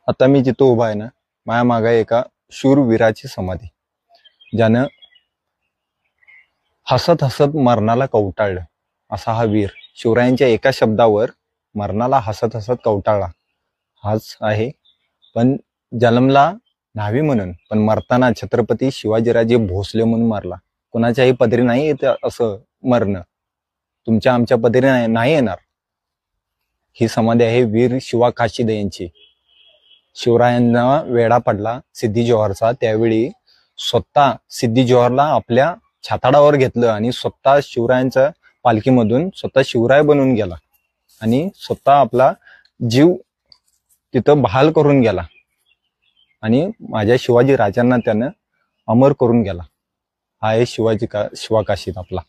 आता मी जिथं उभा आहे ना, माझ्या मागे एका शूरवीराची समाधी, ज्यानं हसत हसत मरणाला कवटाळलं. असा हा वीर शिवरायांच्या एका शब्दावर मरणाला हसत हसत कवटाळला हाच आहे. पण जन्मला न्हावी म्हणून, पण मरताना छत्रपती शिवाजीराजे भोसले म्हणून मारला. कुणाच्याही पदरी नाही येत असं मरणं, तुमच्या आमच्या पदरी नाही येणार. ही समाधी आहे वीर शिवा काशीद यांची. शिवरायांना वेढा पडला सिद्धी जोहरचा, त्यावेळी स्वतः सिद्धी जोहरला आपल्या छाताडावर घेतलं आणि स्वतः शिवरायांच्या पालखीमधून स्वतः शिवराय बनून गेला आणि स्वतः आपला जीव तिथं बहाल करून गेला आणि माझ्या शिवाजी राजांना त्यानं अमर करून गेला. हा आहे शिवा काशीद आपला.